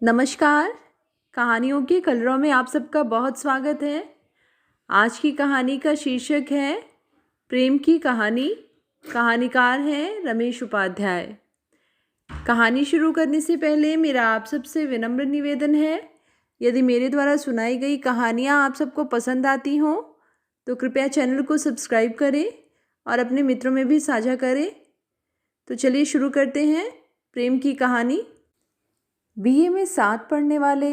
नमस्कार। कहानियों के कलरों में आप सबका बहुत स्वागत है। आज की कहानी का शीर्षक है प्रेम की कहानी। कहानीकार हैं रमेश उपाध्याय। कहानी शुरू करने से पहले मेरा आप सबसे विनम्र निवेदन है, यदि मेरे द्वारा सुनाई गई कहानियाँ आप सबको पसंद आती हों तो कृपया चैनल को सब्सक्राइब करें और अपने मित्रों में भी साझा करें। तो चलिए शुरू करते हैं प्रेम की कहानी। बीए में साथ पढ़ने वाले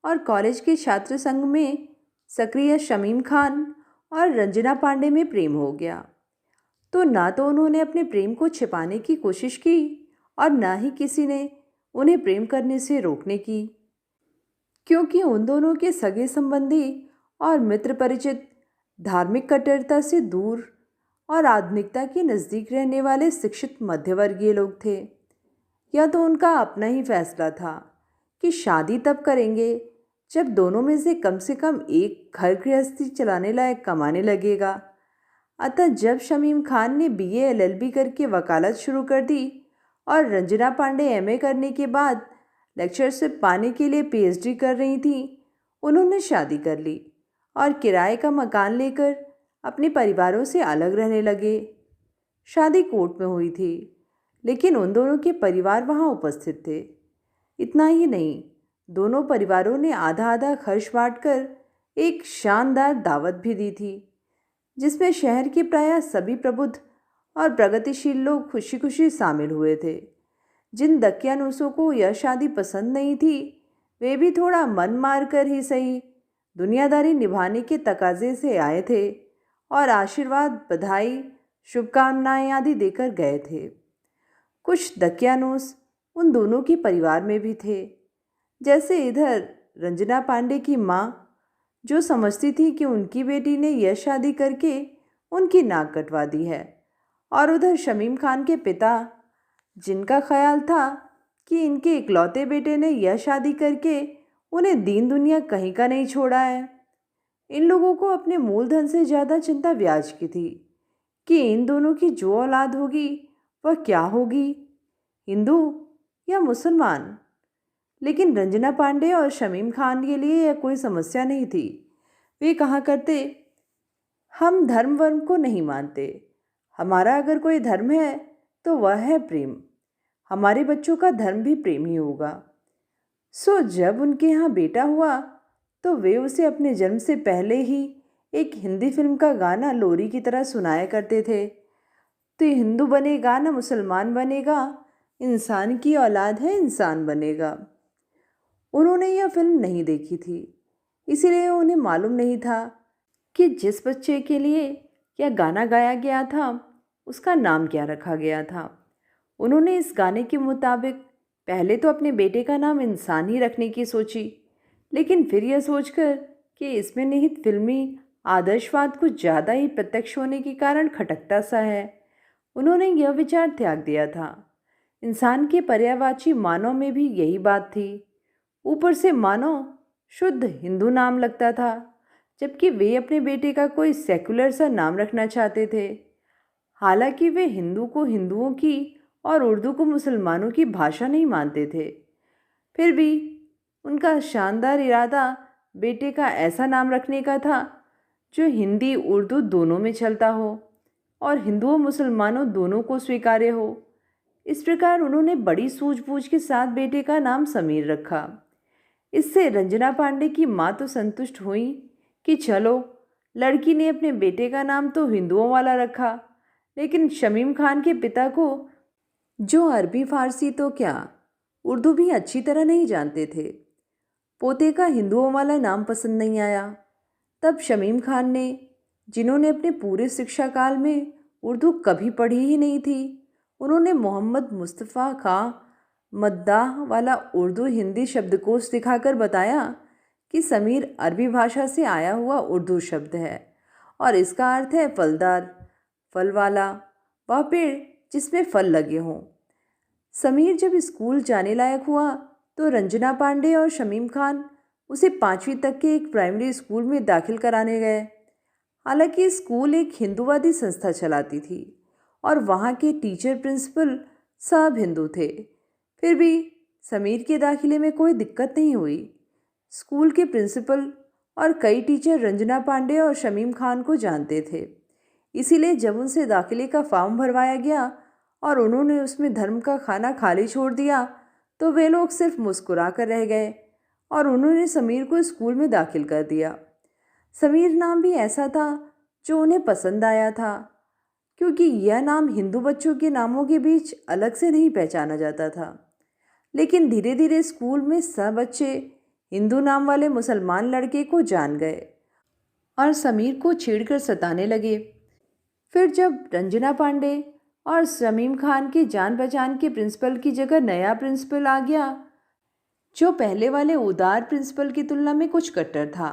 और कॉलेज के छात्र संघ में सक्रिय शमीम खान और रंजना पांडे में प्रेम हो गया। तो ना तो उन्होंने अपने प्रेम को छिपाने की कोशिश की और ना ही किसी ने उन्हें प्रेम करने से रोकने की, क्योंकि उन दोनों के सगे संबंधी और मित्र परिचित धार्मिक कट्टरता से दूर और आधुनिकता के नज़दीक रहने वाले शिक्षित मध्यवर्गीय लोग थे। यह तो उनका अपना ही फैसला था कि शादी तब करेंगे जब दोनों में से कम एक घर गृहस्थी चलाने लायक कमाने लगेगा। अतः जब शमीम खान ने बीए एलएलबी करके वकालत शुरू कर दी और रंजना पांडे एमए करने के बाद लेक्चरशिप पाने के लिए पीएचडी कर रही थी, उन्होंने शादी कर ली और किराए का मकान लेकर अपने परिवारों से अलग रहने लगे। शादी कोर्ट में हुई थी, लेकिन उन दोनों के परिवार वहाँ उपस्थित थे। इतना ही नहीं, दोनों परिवारों ने आधा आधा खर्च बांटकर एक शानदार दावत भी दी थी, जिसमें शहर के प्रायः सभी प्रबुद्ध और प्रगतिशील लोग खुशी खुशी शामिल हुए थे। जिन दकियानूसों को यह शादी पसंद नहीं थी, वे भी थोड़ा मन मार कर ही सही दुनियादारी निभाने के तकाजे से आए थे और आशीर्वाद, बधाई, शुभकामनाएं आदि देकर गए थे। कुछ दकियानूस उन दोनों के परिवार में भी थे। जैसे इधर रंजना पांडे की माँ, जो समझती थी कि उनकी बेटी ने यह शादी करके उनकी नाक कटवा दी है, और उधर शमीम खान के पिता, जिनका ख्याल था कि इनके इकलौते बेटे ने यह शादी करके उन्हें दीन दुनिया कहीं का नहीं छोड़ा है। इन लोगों को अपने मूलधन से ज़्यादा चिंता ब्याज की थी कि इन दोनों की जो औलाद होगी वह क्या होगी, हिंदू या मुसलमान। लेकिन रंजना पांडे और शमीम खान के लिए यह कोई समस्या नहीं थी। वे कहा करते, हम धर्म वर्म को नहीं मानते, हमारा अगर कोई धर्म है तो वह है प्रेम। हमारे बच्चों का धर्म भी प्रेम ही होगा। सो जब उनके यहाँ बेटा हुआ तो वे उसे अपने जन्म से पहले ही एक हिंदी फिल्म का गाना लोरी की तरह सुनाया करते थे, तो हिंदू बनेगा ना मुसलमान बनेगा, इंसान की औलाद है इंसान बनेगा। उन्होंने यह फिल्म नहीं देखी थी, इसीलिए उन्हें मालूम नहीं था कि जिस बच्चे के लिए यह गाना गाया गया था उसका नाम क्या रखा गया था। उन्होंने इस गाने के मुताबिक पहले तो अपने बेटे का नाम इंसान ही रखने की सोची, लेकिन फिर यह सोचकर कि इसमें निहित फिल्मी आदर्शवाद कुछ ज़्यादा ही प्रत्यक्ष होने के कारण खटकता सा है, उन्होंने यह विचार त्याग दिया था। इंसान के पर्यायवाची मानव में भी यही बात थी। ऊपर से मानव शुद्ध हिंदू नाम लगता था, जबकि वे अपने बेटे का कोई सेकुलर सा नाम रखना चाहते थे। हालांकि वे हिंदू को हिंदुओं की और उर्दू को मुसलमानों की भाषा नहीं मानते थे, फिर भी उनका शानदार इरादा बेटे का ऐसा नाम रखने का था जो हिंदी उर्दू दोनों में चलता हो और हिंदुओं मुसलमानों दोनों को स्वीकार्य हो। इस प्रकार उन्होंने बड़ी सूझबूझ के साथ बेटे का नाम समीर रखा। इससे रंजना पांडे की माँ तो संतुष्ट हुई कि चलो, लड़की ने अपने बेटे का नाम तो हिंदुओं वाला रखा, लेकिन शमीम खान के पिता को, जो अरबी फारसी तो क्या उर्दू भी अच्छी तरह नहीं जानते थे, पोते का हिंदुओं वाला नाम पसंद नहीं आया। तब शमीम खान ने, जिन्होंने अपने पूरे शिक्षा काल में उर्दू कभी पढ़ी ही नहीं थी, उन्होंने मोहम्मद मुस्तफ़ा का मद्दाह वाला उर्दू हिंदी शब्दकोश दिखाकर बताया कि समीर अरबी भाषा से आया हुआ उर्दू शब्द है और इसका अर्थ है फलदार, फल वाला, वह पेड़ जिसमें फल लगे हों। समीर जब स्कूल जाने लायक हुआ तो रंजना पांडे और शमीम खान उसे 5वीं तक के एक प्राइमरी स्कूल में दाखिल कराने गए। हालांकि स्कूल एक हिंदूवादी संस्था चलाती थी और वहाँ के टीचर प्रिंसिपल सब हिंदू थे, फिर भी समीर के दाखिले में कोई दिक्कत नहीं हुई। स्कूल के प्रिंसिपल और कई टीचर रंजना पांडे और शमीम खान को जानते थे, इसीलिए जब उनसे दाखिले का फॉर्म भरवाया गया और उन्होंने उसमें धर्म का खाना खाली छोड़ दिया तो वे लोग सिर्फ मुस्कुरा कर रह गए और उन्होंने समीर को स्कूल में दाखिल कर दिया। समीर नाम भी ऐसा था जो उन्हें पसंद आया था, क्योंकि यह नाम हिंदू बच्चों के नामों के बीच अलग से नहीं पहचाना जाता था। लेकिन धीरे धीरे स्कूल में सब बच्चे हिंदू नाम वाले मुसलमान लड़के को जान गए और समीर को छेड़कर सताने लगे। फिर जब रंजना पांडे और शमीम खान की जान पहचान के प्रिंसिपल की जगह नया प्रिंसिपल आ गया, जो पहले वाले उदार प्रिंसिपल की तुलना में कुछ कट्टर था,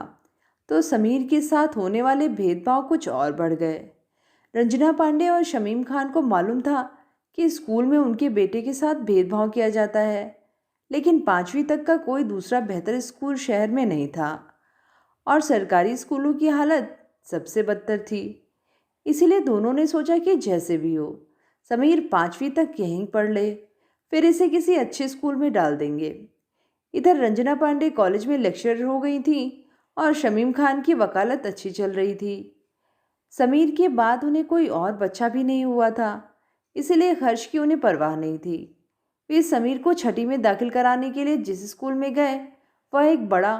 तो समीर के साथ होने वाले भेदभाव कुछ और बढ़ गए। रंजना पांडे और शमीम खान को मालूम था कि स्कूल में उनके बेटे के साथ भेदभाव किया जाता है, लेकिन 5वीं तक का कोई दूसरा बेहतर स्कूल शहर में नहीं था और सरकारी स्कूलों की हालत सबसे बदतर थी। इसीलिए दोनों ने सोचा कि जैसे भी हो समीर 5वीं तक यहीं पढ़ ले, फिर इसे किसी अच्छे स्कूल में डाल देंगे। इधर रंजना पांडे कॉलेज में लेक्चरर हो गई थी और शमीम खान की वकालत अच्छी चल रही थी। समीर के बाद उन्हें कोई और बच्चा भी नहीं हुआ था, इसलिए खर्च की उन्हें परवाह नहीं थी। वे समीर को छठी में दाखिल कराने के लिए जिस स्कूल में गए वह एक बड़ा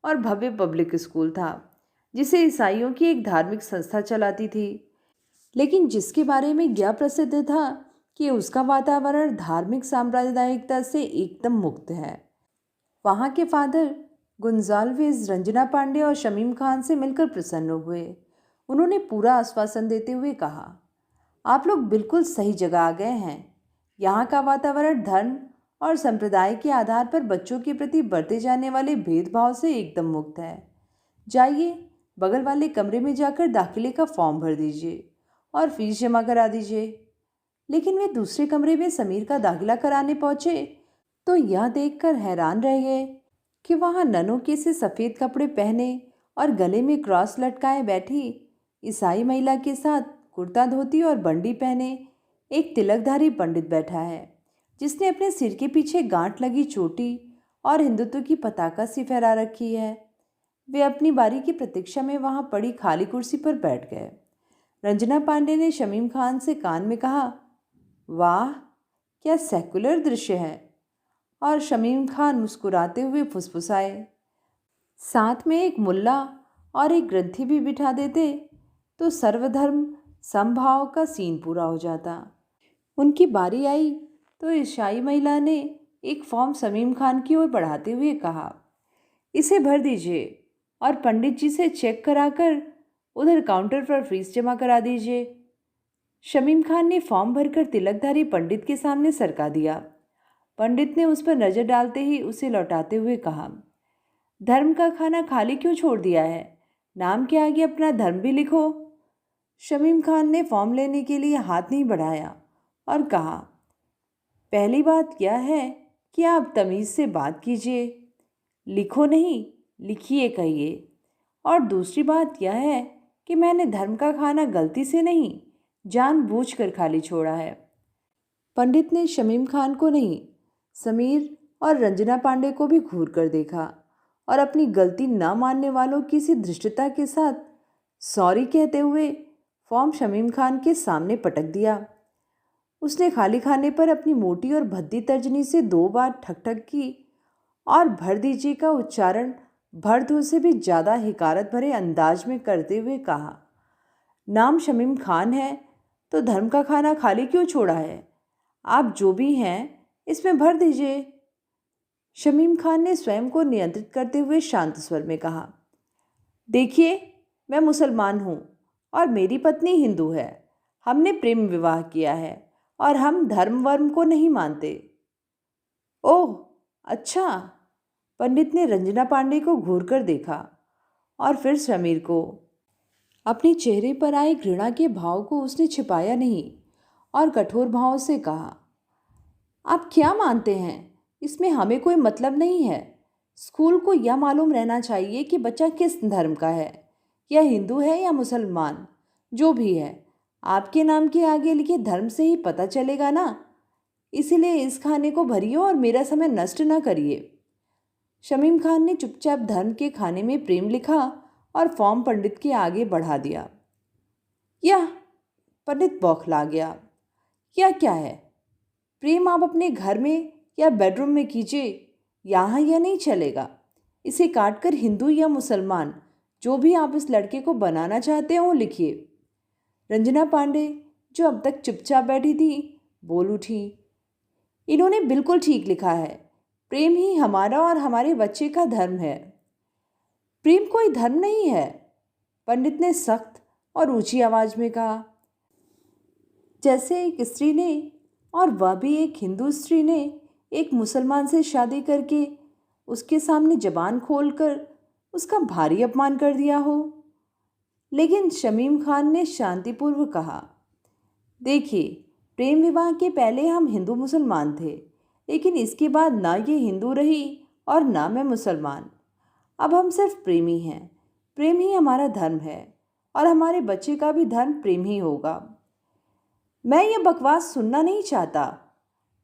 और भव्य पब्लिक स्कूल था, जिसे ईसाइयों की एक धार्मिक संस्था चलाती थी, लेकिन जिसके बारे में यह प्रसिद्ध था कि उसका वातावरण धार्मिक सांप्रदायिकता से एकदम मुक्त है। वहाँ के फादर गुंजाल्वेज रंजना पांडे और शमीम खान से मिलकर प्रसन्न हुए। उन्होंने पूरा आश्वासन देते हुए कहा, आप लोग बिल्कुल सही जगह आ गए हैं। यहाँ का वातावरण धर्म और संप्रदाय के आधार पर बच्चों के प्रति बरते जाने वाले भेदभाव से एकदम मुक्त है। जाइए, बगल वाले कमरे में जाकर दाखिले का फॉर्म भर दीजिए और फीस जमा करा दीजिए। लेकिन वे दूसरे कमरे में समीर का दाखिला कराने पहुंचे तो यह देखकर हैरान रह गए कि वहाँ ननों के से सफ़ेद कपड़े पहने और गले में क्रॉस लटकाए बैठी ईसाई महिला के साथ कुर्ता धोती और बंडी पहने एक तिलकधारी पंडित बैठा है, जिसने अपने सिर के पीछे गांठ लगी चोटी और हिंदुत्व की पताका सी फहरा रखी है। वे अपनी बारी की प्रतीक्षा में वहाँ पड़ी खाली कुर्सी पर बैठ गए। रंजना पांडे ने शमीम खान से कान में कहा, वाह क्या सेकुलर दृश्य है, और शमीम खान मुस्कुराते हुए फुसफुसाए, साथ में एक मुल्ला और एक ग्रंथी भी बिठा देते तो सर्वधर्म समभाव का सीन पूरा हो जाता। उनकी बारी आई तो ईसाई महिला ने एक फॉर्म शमीम खान की ओर बढ़ाते हुए कहा, इसे भर दीजिए और पंडित जी से चेक कराकर उधर काउंटर पर फीस जमा करा दीजिए। शमीम खान ने फॉर्म भरकर तिलकधारी पंडित के सामने सरका दिया। पंडित ने उस पर नज़र डालते ही उसे लौटाते हुए कहा, धर्म का खाना खाली क्यों छोड़ दिया है? नाम के आगे अपना धर्म भी लिखो। शमीम खान ने फॉर्म लेने के लिए हाथ नहीं बढ़ाया और कहा, पहली बात यह है कि आप तमीज़ से बात कीजिए, लिखो नहीं लिखिए कहिए। और दूसरी बात यह है कि मैंने धर्म का खाना गलती से नहीं जानबूझकर खाली छोड़ा है। पंडित ने शमीम खान को नहीं, समीर और रंजना पांडे को भी घूर कर देखा और अपनी गलती ना मानने वालों की सी धृष्टता के साथ सॉरी कहते हुए फॉर्म शमीम खान के सामने पटक दिया। उसने खाली खाने पर अपनी मोटी और भद्दी तर्जनी से 2 बार ठक ठक की और भर दीजिए का उच्चारण भर दो से भी ज़्यादा हिकारत भरे अंदाज में करते हुए कहा, नाम शमीम खान है तो धर्म का खाना खाली क्यों छोड़ा है? आप जो भी हैं इसमें भर दीजिए। शमीम खान ने स्वयं को नियंत्रित करते हुए शांत स्वर में कहा, देखिए मैं मुसलमान हूँ और मेरी पत्नी हिंदू है। हमने प्रेम विवाह किया है और हम धर्म वर्म को नहीं मानते। ओह अच्छा। पंडित ने रंजना पांडे को घूर कर देखा और फिर समीर को। अपने चेहरे पर आए घृणा के भाव को उसने छिपाया नहीं और कठोर भाव से कहा, आप क्या मानते हैं? इसमें हमें कोई मतलब नहीं है। स्कूल को यह मालूम रहना चाहिए कि बच्चा किस धर्म का है, या हिंदू है या मुसलमान, जो भी है। आपके नाम के आगे लिखे धर्म से ही पता चलेगा ना। इसीलिए इस खाने को भरिए और मेरा समय नष्ट न करिए। शमीम खान ने चुपचाप धर्म के खाने में प्रेम लिखा और फॉर्म पंडित के आगे बढ़ा दिया। यह पंडित बौखला गया। यह क्या है? प्रेम आप अपने घर में या बेडरूम में कीजिए, यहाँ यह नहीं चलेगा। इसे काटकर हिंदू या मुसलमान, जो भी आप इस लड़के को बनाना चाहते हैं वो लिखिए। रंजना पांडे, जो अब तक चुपचाप बैठी थी, बोल उठी। इन्होंने बिल्कुल ठीक लिखा है। प्रेम ही हमारा और हमारे बच्चे का धर्म है। प्रेम कोई धर्म नहीं है, पंडित ने सख्त और ऊंची आवाज में कहा। जैसे एक स्त्री ने, और वह भी एक हिंदू स्त्री ने, एक मुसलमान से शादी करके उसके सामने जबान खोलकर उसका भारी अपमान कर दिया हो। लेकिन शमीम खान ने शांतिपूर्वक कहा, देखिए, प्रेम विवाह के पहले हम हिंदू मुसलमान थे, लेकिन इसके बाद ना ये हिंदू रही और ना मैं मुसलमान। अब हम सिर्फ प्रेमी हैं। प्रेम ही हमारा धर्म है और हमारे बच्चे का भी धर्म प्रेम ही होगा। मैं ये बकवास सुनना नहीं चाहता,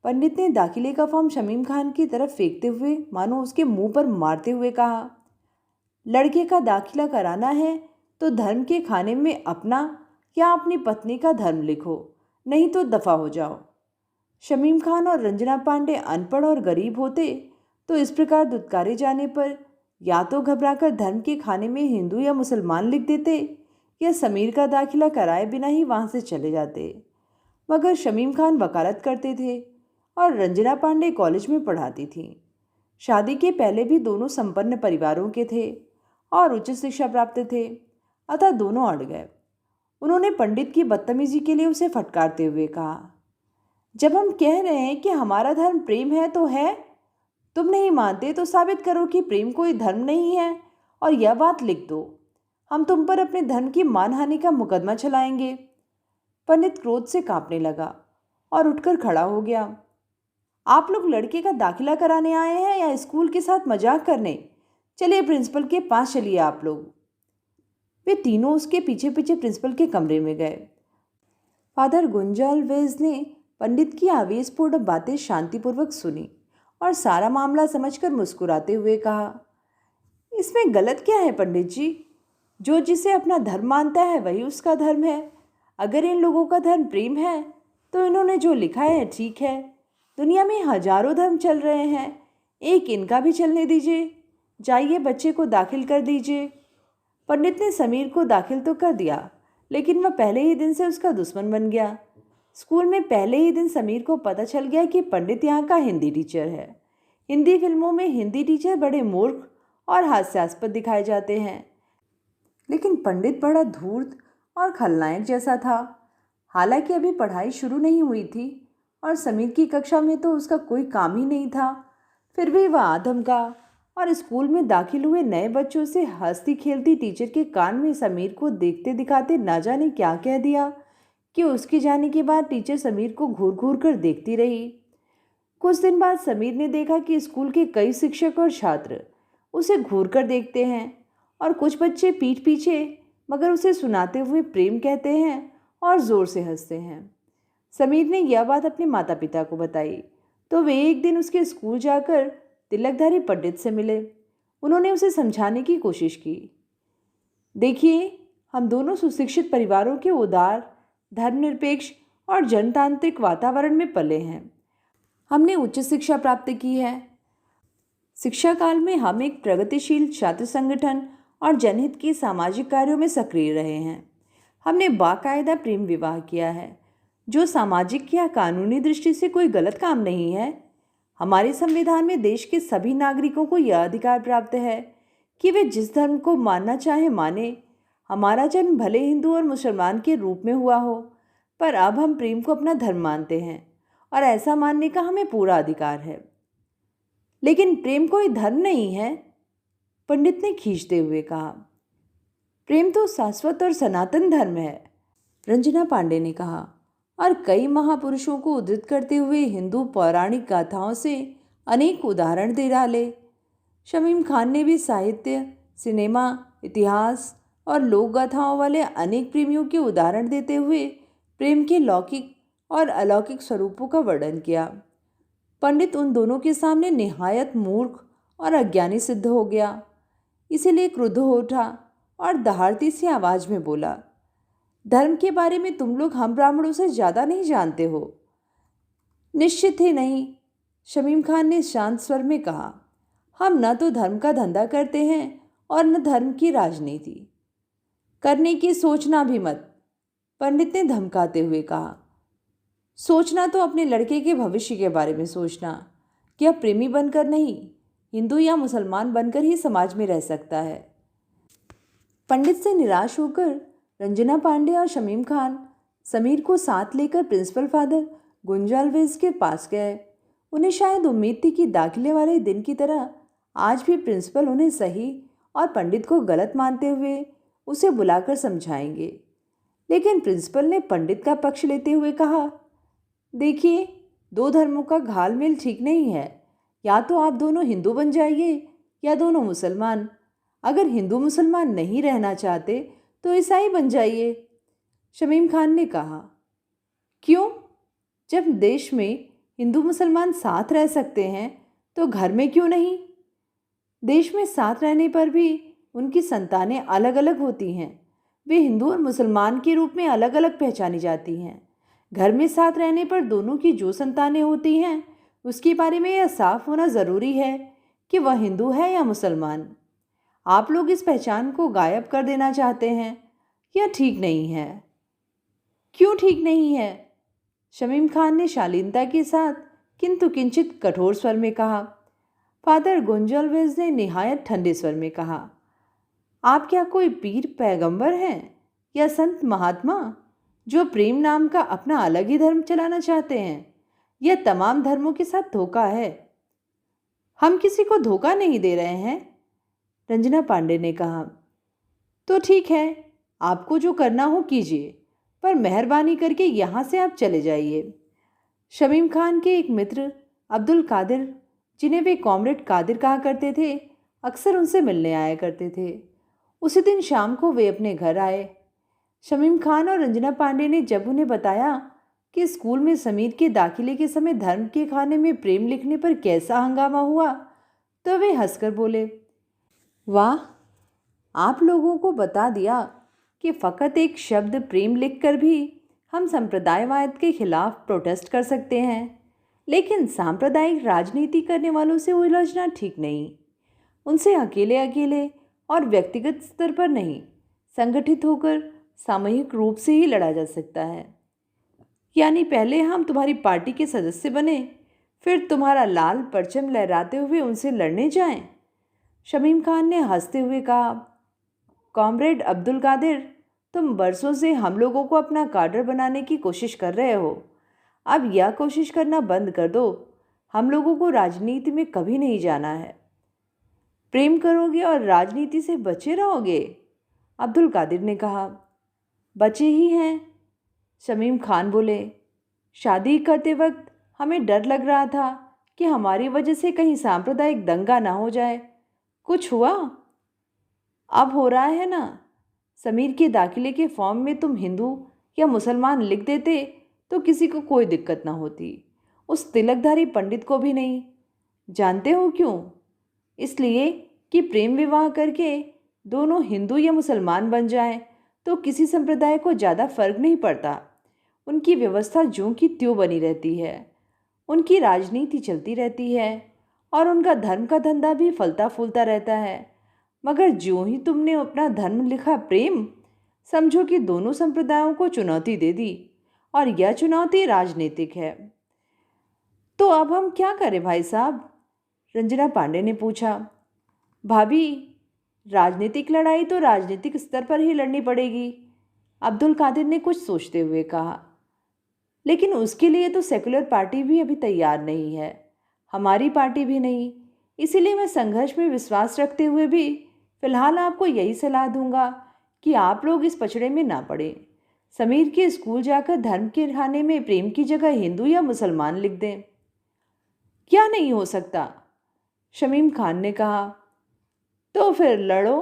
पंडित ने दाखिले का फॉर्म शमीम खान की तरफ फेंकते हुए मानो उसके मुंह पर मारते हुए कहा। लड़के का दाखिला कराना है तो धर्म के खाने में अपना या अपनी पत्नी का धर्म लिखो, नहीं तो दफा हो जाओ। शमीम खान और रंजना पांडे अनपढ़ और गरीब होते तो इस प्रकार दुत्कारे जाने पर या तो घबराकर धर्म के खाने में हिंदू या मुसलमान लिख देते या समीर का दाखिला कराए बिना ही वहाँ से चले जाते। मगर शमीम खान वकालत करते थे और रंजना पांडे कॉलेज में पढ़ाती थीं। शादी के पहले भी दोनों संपन्न परिवारों के थे और उच्च शिक्षा प्राप्त थे, अतः दोनों अड़ गए। उन्होंने पंडित की बदतमीजी के लिए उसे फटकारते हुए कहा, जब हम कह रहे हैं कि हमारा धर्म प्रेम है तो है। तुम नहीं मानते तो साबित करो कि प्रेम कोई धर्म नहीं है और यह बात लिख दो। हम तुम पर अपने धर्म की मानहानि का मुकदमा चलाएंगे। पंडित क्रोध से कांपने लगा और उठकर खड़ा हो गया। आप लोग लड़के का दाखिला कराने आए हैं या स्कूल के साथ मजाक करने? चलिए प्रिंसिपल के पास चलिए आप लोग। वे तीनों उसके पीछे पीछे प्रिंसिपल के कमरे में गए। फादर गुंजालवेज ने पंडित की आवेशपूर्ण बातें शांतिपूर्वक सुनी और सारा मामला समझकर मुस्कुराते हुए कहा, इसमें गलत क्या है पंडित जी? जो जिसे अपना धर्म मानता है वही उसका धर्म है। अगर इन लोगों का धर्म प्रेम है तो इन्होंने जो लिखा है ठीक है। दुनिया में हजारों धर्म चल रहे हैं, एक इनका भी चलने दीजिए। जाइए बच्चे को दाखिल कर दीजिए। पंडित ने समीर को दाखिल तो कर दिया, लेकिन वह पहले ही दिन से उसका दुश्मन बन गया। स्कूल में पहले ही दिन समीर को पता चल गया कि पंडित यहाँ का हिंदी टीचर है। हिंदी फिल्मों में हिंदी टीचर बड़े मूर्ख और हास्यास्पद दिखाए जाते हैं, लेकिन पंडित बड़ा धूर्त और खलनायक जैसा था। हालांकि अभी पढ़ाई शुरू नहीं हुई थी और समीर की कक्षा में तो उसका कोई काम ही नहीं था, फिर भी वह आधमका और स्कूल में दाखिल हुए नए बच्चों से हंसती खेलती टीचर के कान में समीर को देखते दिखाते ना जाने क्या कह दिया कि उसके जाने के बाद टीचर समीर को घूर घूर कर देखती रही। कुछ दिन बाद समीर ने देखा कि स्कूल के कई शिक्षक और छात्र उसे घूर कर देखते हैं और कुछ बच्चे पीठ पीछे मगर उसे सुनाते हुए प्रेम कहते हैं और ज़ोर से हंसते हैं। समीर ने यह बात अपने माता पिता को बताई तो वे एक दिन उसके स्कूल जाकर तिलकधारी पंडित से मिले। उन्होंने उसे समझाने की कोशिश की। देखिए, हम दोनों सुशिक्षित परिवारों के उदार, धर्मनिरपेक्ष और जनतांत्रिक वातावरण में पले हैं। हमने उच्च शिक्षा प्राप्त की है। शिक्षा काल में हम एक प्रगतिशील छात्र संगठन और जनहित के सामाजिक कार्यों में सक्रिय रहे हैं। हमने बाकायदा प्रेम विवाह किया है, जो सामाजिक या कानूनी दृष्टि से कोई गलत काम नहीं है। हमारे संविधान में देश के सभी नागरिकों को यह अधिकार प्राप्त है कि वे जिस धर्म को मानना चाहे माने। हमारा जन्म भले हिंदू और मुसलमान के रूप में हुआ हो, पर अब हम प्रेम को अपना धर्म मानते हैं और ऐसा मानने का हमें पूरा अधिकार है। लेकिन प्रेम कोई धर्म नहीं है, पंडित ने खींचते हुए कहा। प्रेम तो शाश्वत और सनातन धर्म है, रंजना पांडे ने कहा और कई महापुरुषों को उद्धृत करते हुए हिंदू पौराणिक गाथाओं से अनेक उदाहरण दे डाले। शमीम खान ने भी साहित्य, सिनेमा, इतिहास और लोक गाथाओं वाले अनेक प्रेमियों के उदाहरण देते हुए प्रेम के लौकिक और अलौकिक स्वरूपों का वर्णन किया। पंडित उन दोनों के सामने निहायत मूर्ख और अज्ञानी सिद्ध हो गया। इसीलिए क्रुद्ध हो उठा और दहाड़ती सी आवाज में बोला, धर्म के बारे में तुम लोग हम ब्राह्मणों से ज़्यादा नहीं जानते हो। निश्चित ही नहीं, शमीम खान ने शांत स्वर में कहा। हम न तो धर्म का धंधा करते हैं और न धर्म की राजनीति करने की सोचना भी मत, पंडित ने धमकाते हुए कहा। सोचना तो अपने लड़के के भविष्य के बारे में सोचना कि अब प्रेमी बनकर नहीं, हिंदू या मुसलमान बनकर ही समाज में रह सकता है। पंडित से निराश होकर रंजना पांडे और शमीम खान समीर को साथ लेकर प्रिंसिपल फादर गुंजालवेज के पास गए। उन्हें शायद उम्मीद थी कि दाखिले वाले दिन की तरह आज भी प्रिंसिपल उन्हें सही और पंडित को गलत मानते हुए उसे बुलाकर समझाएंगे। लेकिन प्रिंसिपल ने पंडित का पक्ष लेते हुए कहा, देखिए, दो धर्मों का घालमेल ठीक नहीं है। या तो आप दोनों हिंदू बन जाइए या दोनों मुसलमान। अगर हिंदू मुसलमान नहीं रहना चाहते तो ईसाई बन जाइए। शमीम खान ने कहा, क्यों? जब देश में हिंदू मुसलमान साथ रह सकते हैं तो घर में क्यों नहीं? देश में साथ रहने पर भी उनकी संतानें अलग अलग होती हैं। वे हिंदू और मुसलमान के रूप में अलग अलग पहचानी जाती हैं। घर में साथ रहने पर दोनों की जो संतानें होती हैं उसके बारे में यह साफ होना ज़रूरी है कि वह हिंदू है या मुसलमान। आप लोग इस पहचान को गायब कर देना चाहते हैं। यह ठीक नहीं है। क्यों ठीक नहीं है? शमीम खान ने शालीनता के साथ किंतु किंचित कठोर स्वर में कहा। फादर गोंजाल्वेज ने निहायत ठंडे स्वर में कहा, आप क्या कोई पीर पैगंबर हैं या संत महात्मा जो प्रेम नाम का अपना अलग ही धर्म चलाना चाहते हैं? यह तमाम धर्मों के साथ धोखा है। हम किसी को धोखा नहीं दे रहे हैं, रंजना पांडे ने कहा। तो ठीक है, आपको जो करना हो कीजिए, पर मेहरबानी करके यहाँ से आप चले जाइए। शमीम खान के एक मित्र अब्दुल कादिर, जिन्हें वे कॉमरेड कादिर कहा करते थे, अक्सर उनसे मिलने आया करते थे। उसी दिन शाम को वे अपने घर आए। शमीम खान और रंजना पांडे ने जब उन्हें बताया कि स्कूल में समीर के दाखिले के समय धर्म के खाने में प्रेम लिखने पर कैसा हंगामा हुआ, तो वे हंसकर बोले, वाह, आप लोगों को बता दिया कि फ़कत एक शब्द प्रेम लिखकर भी हम संप्रदायवाद के खिलाफ प्रोटेस्ट कर सकते हैं, लेकिन सांप्रदायिक राजनीति करने वालों से उलझना ठीक नहीं। उनसे अकेले अकेले और व्यक्तिगत स्तर पर नहीं, संगठित होकर सामूहिक रूप से ही लड़ा जा सकता है। यानी पहले हम तुम्हारी पार्टी के सदस्य बने, फिर तुम्हारा लाल परचम लहराते हुए उनसे लड़ने जाएं? शमीम खान ने हंसते हुए कहा, कॉमरेड अब्दुल कादिर, तुम बरसों से हम लोगों को अपना काडर बनाने की कोशिश कर रहे हो। अब यह कोशिश करना बंद कर दो। हम लोगों को राजनीति में कभी नहीं जाना है। प्रेम करोगे और राजनीति से बचे रहोगे? अब्दुल कादिर ने कहा। बचे ही हैं, शमीम खान बोले। शादी करते वक्त हमें डर लग रहा था कि हमारी वजह से कहीं सांप्रदायिक दंगा ना हो जाए। कुछ हुआ? अब हो रहा है ना। समीर के दाखिले के फॉर्म में तुम हिंदू या मुसलमान लिख देते तो किसी को कोई दिक्कत ना होती, उस तिलकधारी पंडित को भी नहीं। जानते हो क्यों? इसलिए कि प्रेम विवाह करके दोनों हिंदू या मुसलमान बन जाएं तो किसी संप्रदाय को ज़्यादा फर्क नहीं पड़ता। उनकी व्यवस्था ज्यों की त्यों बनी रहती है, उनकी राजनीति चलती रहती है और उनका धर्म का धंधा भी फलता फूलता रहता है। मगर ज्यों ही तुमने अपना धर्म लिखा प्रेम, समझो कि दोनों संप्रदायों को चुनौती दे दी, और यह चुनौती राजनीतिक है। तो अब हम क्या करें भाई साहब? रंजना पांडे ने पूछा। भाभी, राजनीतिक लड़ाई तो राजनीतिक स्तर पर ही लड़नी पड़ेगी, अब्दुल कादिर ने कुछ सोचते हुए कहा। लेकिन उसके लिए तो सेकुलर पार्टी भी अभी तैयार नहीं है, हमारी पार्टी भी नहीं। इसीलिए मैं संघर्ष में विश्वास रखते हुए भी फिलहाल आपको यही सलाह दूंगा कि आप लोग इस पचड़े में ना पड़े। समीर के स्कूल जाकर धर्म के खाने में प्रेम की जगह हिंदू या मुसलमान लिख दें। क्या नहीं हो सकता? शमीम खान ने कहा। तो फिर लड़ो,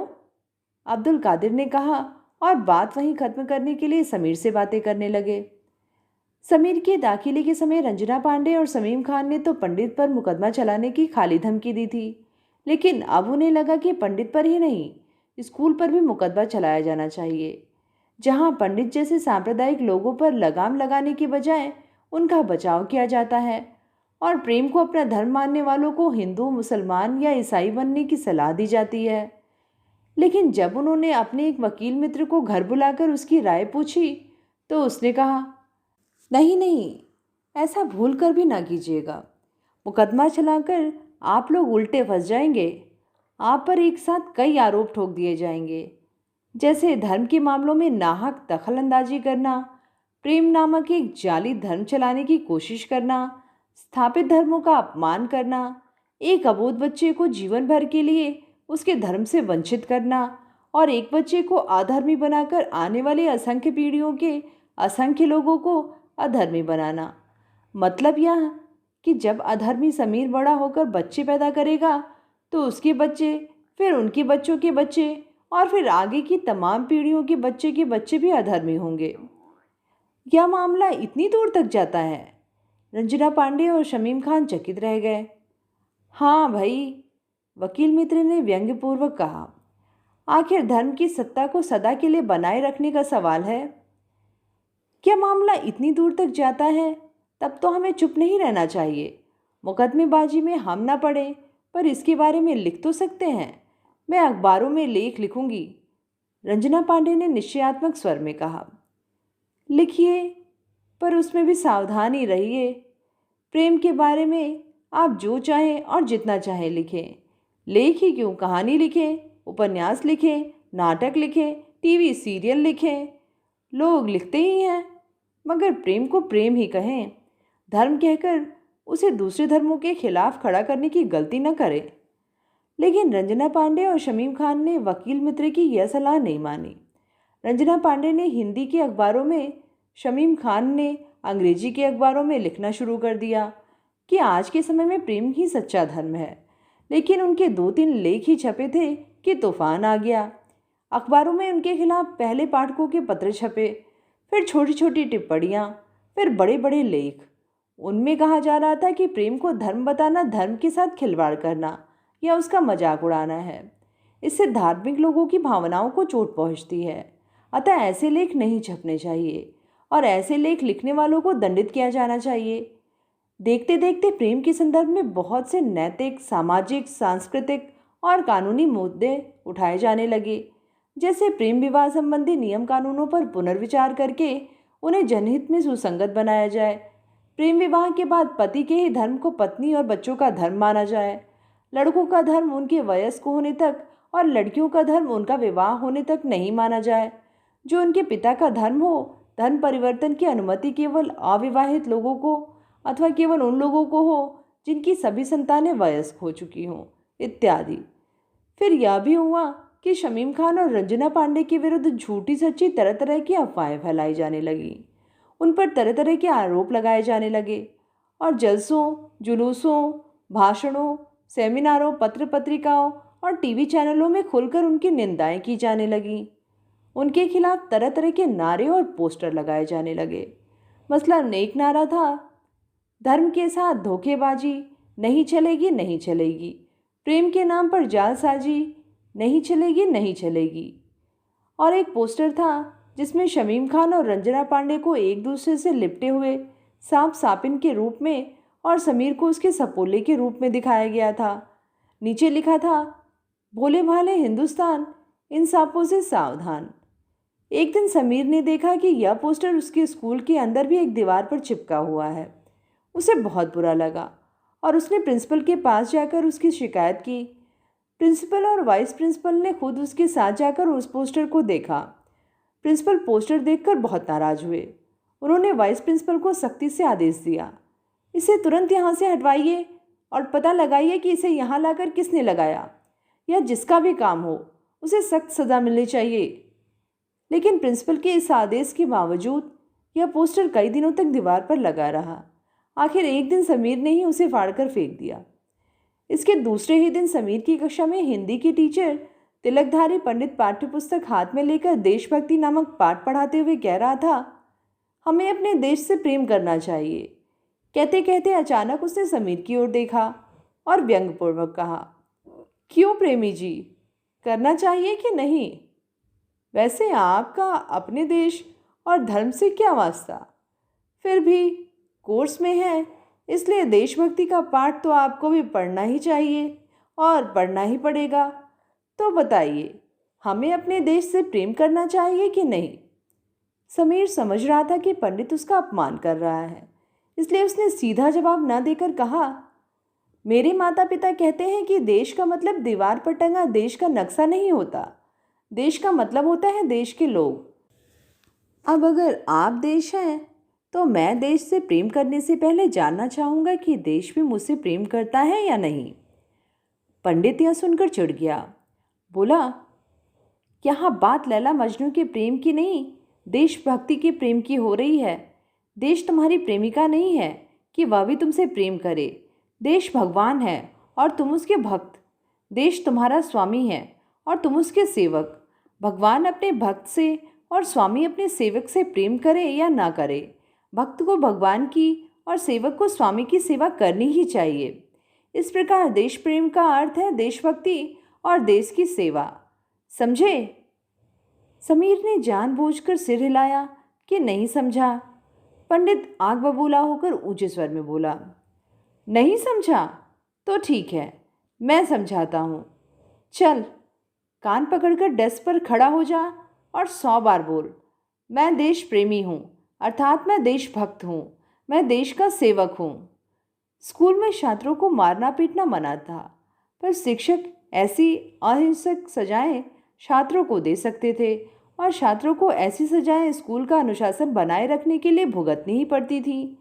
अब्दुल कादिर ने कहा, और बात वहीं ख़त्म करने के लिए समीर से बातें करने लगे। समीर के दाखिले के समय रंजना पांडे और समीम खान ने तो पंडित पर मुकदमा चलाने की खाली धमकी दी थी, लेकिन अब उन्हें लगा कि पंडित पर ही नहीं, स्कूल पर भी मुकदमा चलाया जाना चाहिए, जहां पंडित जैसे सांप्रदायिक लोगों पर लगाम लगाने की बजाय उनका बचाव किया जाता है और प्रेम को अपना धर्म मानने वालों को हिंदू, मुसलमान या ईसाई बनने की सलाह दी जाती है। लेकिन जब उन्होंने अपने एक वकील मित्र को घर बुलाकर उसकी राय पूछी, तो उसने कहा, नहीं नहीं, ऐसा भूल कर भी ना कीजिएगा। मुकदमा चलाकर आप लोग उल्टे फंस जाएंगे। आप पर एक साथ कई आरोप ठोक दिए जाएंगे, जैसे धर्म के मामलों में नाहक दखलंदाजी करना, प्रेम नामक एक जाली धर्म चलाने की कोशिश करना, स्थापित धर्मों का अपमान करना, एक अबोध बच्चे को जीवन भर के लिए उसके धर्म से वंचित करना और एक बच्चे को अधर्मी बनाकर आने वाली असंख्य पीढ़ियों के असंख्य लोगों को अधर्मी बनाना। मतलब यह कि जब अधर्मी समीर बड़ा होकर बच्चे पैदा करेगा तो उसके बच्चे, फिर उनके बच्चों के बच्चे और फिर आगे की तमाम पीढ़ियों के बच्चे भी अधर्मी होंगे। यह मामला इतनी दूर तक जाता है? रंजना पांडे और शमीम खान चकित रह गए। हाँ भाई, वकील मित्र ने व्यंग्यपूर्वक कहा, आखिर धर्म की सत्ता को सदा के लिए बनाए रखने का सवाल है। क्या मामला इतनी दूर तक जाता है? तब तो हमें चुप नहीं रहना चाहिए। मुकदमेबाजी में हम ना पड़े, पर इसके बारे में लिख तो सकते हैं। मैं अखबारों में लेख लिखूंगी, रंजना पांडे ने निश्चयात्मक स्वर में कहा। लिखिए, पर उसमें भी सावधान ही रहिए। प्रेम के बारे में आप जो चाहें और जितना चाहें लिखें। लेख ही क्यों, कहानी लिखें, उपन्यास लिखें, नाटक लिखें, टीवी सीरियल लिखें। लोग लिखते ही हैं, मगर प्रेम को प्रेम ही कहें। धर्म कहकर उसे दूसरे धर्मों के खिलाफ खड़ा करने की गलती न करें। लेकिन रंजना पांडे और शमीम खान ने वकील मित्र की यह सलाह नहीं मानी। रंजना पांडे ने हिंदी के अखबारों में, शमीम खान ने अंग्रेजी के अखबारों में लिखना शुरू कर दिया कि आज के समय में प्रेम ही सच्चा धर्म है। लेकिन उनके 2-3 लेख ही छपे थे कि तूफान आ गया। अखबारों में उनके खिलाफ पहले पाठकों के पत्र छपे, फिर छोटी छोटी टिप्पणियाँ, फिर बड़े बड़े लेख। उनमें कहा जा रहा था कि प्रेम को धर्म बताना धर्म के साथ खिलवाड़ करना या उसका मजाक उड़ाना है। इससे धार्मिक लोगों की भावनाओं को चोट पहुंचती है। अतः ऐसे लेख नहीं छपने चाहिए और ऐसे लेख लिखने वालों को दंडित किया जाना चाहिए। देखते देखते प्रेम के संदर्भ में बहुत से नैतिक, सामाजिक, सांस्कृतिक और कानूनी मुद्दे उठाए जाने लगे, जैसे प्रेम विवाह संबंधी नियम कानूनों पर पुनर्विचार करके उन्हें जनहित में सुसंगत बनाया जाए। प्रेम विवाह के बाद पति के ही धर्म को पत्नी और बच्चों का धर्म माना जाए। लड़कों का धर्म उनके वयस्क होने तक और लड़कियों का धर्म उनका विवाह होने तक नहीं माना जाए। जो उनके पिता का धर्म हो, धर्म परिवर्तन की अनुमति केवल अविवाहित लोगों को अथवा केवल उन लोगों को हो जिनकी सभी संतानें वयस्क हो चुकी हों, इत्यादि। फिर यह भी हुआ कि शमीम खान और रंजना पांडे के विरुद्ध झूठी सच्ची तरह तरह की अफवाहें फैलाई जाने लगी। उन पर तरह तरह के आरोप लगाए जाने लगे और जलसों, जुलूसों, भाषणों, सेमिनारों, पत्र पत्रिकाओं और टीवी चैनलों में खुलकर उनकी निंदाएं की जाने लगीं। उनके खिलाफ तरह तरह के नारे और पोस्टर लगाए जाने लगे। मसलन एक नारा था, धर्म के साथ धोखेबाजी नहीं चलेगी, नहीं चलेगी। प्रेम के नाम पर जालसाजी नहीं चलेगी, नहीं चलेगी। और एक पोस्टर था जिसमें शमीम खान और रंजना पांडे को एक दूसरे से लिपटे हुए सांप सापिन के रूप में और समीर को उसके सपोले के रूप में दिखाया गया था। नीचे लिखा था, भोले भाले हिंदुस्तान, इन सांपों से सावधान। एक दिन समीर ने देखा कि यह पोस्टर उसके स्कूल के अंदर भी एक दीवार पर चिपका हुआ है। उसे बहुत बुरा लगा और उसने प्रिंसिपल के पास जाकर उसकी शिकायत की। प्रिंसिपल और वाइस प्रिंसिपल ने खुद उसके साथ जाकर उस पोस्टर को देखा। प्रिंसिपल पोस्टर देखकर बहुत नाराज हुए। उन्होंने वाइस प्रिंसिपल को सख्ती से आदेश दिया, इसे तुरंत यहाँ से हटवाइए और पता लगाइए कि इसे यहाँ लाकर किसने लगाया, या जिसका भी काम हो उसे सख्त सज़ा मिलनी चाहिए। लेकिन प्रिंसिपल के इस आदेश के बावजूद यह पोस्टर कई दिनों तक दीवार पर लगा रहा। आखिर एक दिन समीर ने ही उसे फाड़कर फेंक दिया। इसके दूसरे ही दिन समीर की कक्षा में हिंदी की टीचर तिलकधारी पंडित पाठ्यपुस्तक हाथ में लेकर देशभक्ति नामक पाठ पढ़ाते हुए कह रहा था, हमें अपने देश से प्रेम करना चाहिए। कहते कहते अचानक उसने समीर की ओर देखा और व्यंग्यपूर्वक कहा, क्यों प्रेमी जी, करना चाहिए कि नहीं? वैसे आपका अपने देश और धर्म से क्या वास्ता? फिर भी कोर्स में है, इसलिए देशभक्ति का पाठ तो आपको भी पढ़ना ही चाहिए और पढ़ना ही पड़ेगा। तो बताइए, हमें अपने देश से प्रेम करना चाहिए कि नहीं? समीर समझ रहा था कि पंडित उसका अपमान कर रहा है, इसलिए उसने सीधा जवाब न देकर कहा, मेरे माता पिता कहते हैं कि देश का मतलब दीवार पर टंगा देश का नक्शा नहीं होता। देश का मतलब होता है देश के लोग। अब अगर आप देश हैं तो मैं देश से प्रेम करने से पहले जानना चाहूँगा कि देश भी मुझसे प्रेम करता है या नहीं। पंडित यह सुनकर चिढ़ गया। बोला, यहाँ बात लैला मजनू के प्रेम की नहीं, देशभक्ति के प्रेम की हो रही है। देश तुम्हारी प्रेमिका नहीं है कि वह भी तुमसे प्रेम करे। देश भगवान है और तुम उसके भक्त। देश तुम्हारा स्वामी है और तुम उसके सेवक। भगवान अपने भक्त से और स्वामी अपने सेवक से प्रेम करे या ना करे, भक्त को भगवान की और सेवक को स्वामी की सेवा करनी ही चाहिए। इस प्रकार देश प्रेम का अर्थ है देशभक्ति और देश की सेवा। समझे? समीर ने जानबूझकर सिर हिलाया कि नहीं समझा। पंडित आग बबूला होकर ऊंचे स्वर में बोला, नहीं समझा तो ठीक है, मैं समझाता हूँ। चल, कान पकड़कर डेस्क पर खड़ा हो जा और 100 बार बोल, मैं देश प्रेमी हूँ, अर्थात मैं देशभक्त हूँ, मैं देश का सेवक हूँ। स्कूल में छात्रों को मारना पीटना मना था, पर शिक्षक ऐसी अहिंसक सजाएं छात्रों को दे सकते थे और छात्रों को ऐसी सजाएं स्कूल का अनुशासन बनाए रखने के लिए भुगतनी ही पड़ती थी।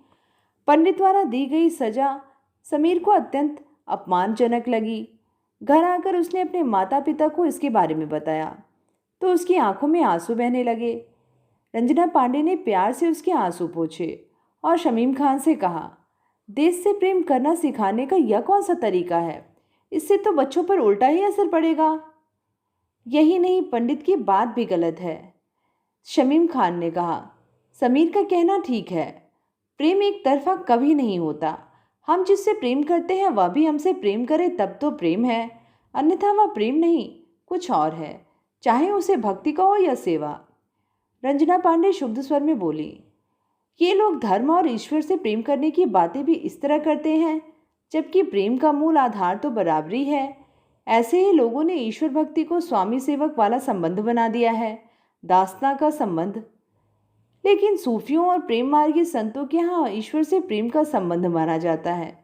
पंडित द्वारा दी गई सजा समीर को अत्यंत अपमानजनक लगी। घर आकर उसने अपने माता पिता को इसके बारे में बताया तो उसकी आंखों में आंसू बहने लगे। रंजना पांडे ने प्यार से उसके आंसू पोंछे और शमीम खान से कहा, देश से प्रेम करना सिखाने का यह कौन सा तरीका है? इससे तो बच्चों पर उल्टा ही असर पड़ेगा। यही नहीं, पंडित की बात भी गलत है, शमीम खान ने कहा। समीर का कहना ठीक है, प्रेम एक तरफा कभी नहीं होता। हम जिससे प्रेम करते हैं वह भी हमसे प्रेम करे तब तो प्रेम है, अन्यथा वह प्रेम नहीं, कुछ और है, चाहे उसे भक्ति कहो या सेवा। रंजना पांडे शुद्ध स्वर में बोली, ये लोग धर्म और ईश्वर से प्रेम करने की बातें भी इस तरह करते हैं, जबकि प्रेम का मूल आधार तो बराबरी है। ऐसे ही लोगों ने ईश्वर भक्ति को स्वामी सेवक वाला संबंध बना दिया है, दासता का संबंध। लेकिन सूफियों और प्रेम मार्गी संतों के यहाँ ईश्वर से प्रेम का संबंध माना जाता है।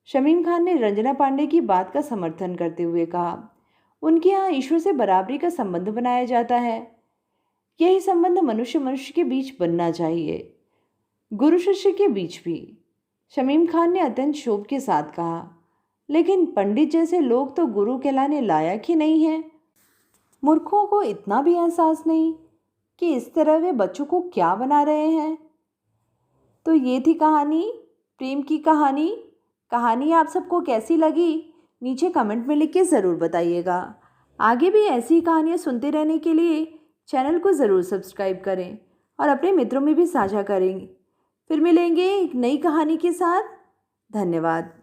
शमीम खान ने रंजना पांडे की बात का समर्थन करते हुए कहा, उनके यहाँ ईश्वर से बराबरी का संबंध बनाया जाता है। यही संबंध मनुष्य मनुष्य के बीच बनना चाहिए, गुरु शिष्य के बीच भी। शमीम खान ने अत्यंत शोभ के साथ कहा, लेकिन पंडित जैसे लोग तो गुरु कहलाने लायक ही नहीं हैं। मूर्खों को इतना भी एहसास नहीं कि इस तरह वे बच्चों को क्या बना रहे हैं। तो ये थी कहानी, प्रेम की कहानी। कहानी आप सबको कैसी लगी नीचे कमेंट में लिख के ज़रूर बताइएगा। आगे भी ऐसी कहानियाँ सुनते रहने के लिए चैनल को ज़रूर सब्सक्राइब करें और अपने मित्रों में भी साझा करेंगे। फिर मिलेंगे एक नई कहानी के साथ। धन्यवाद।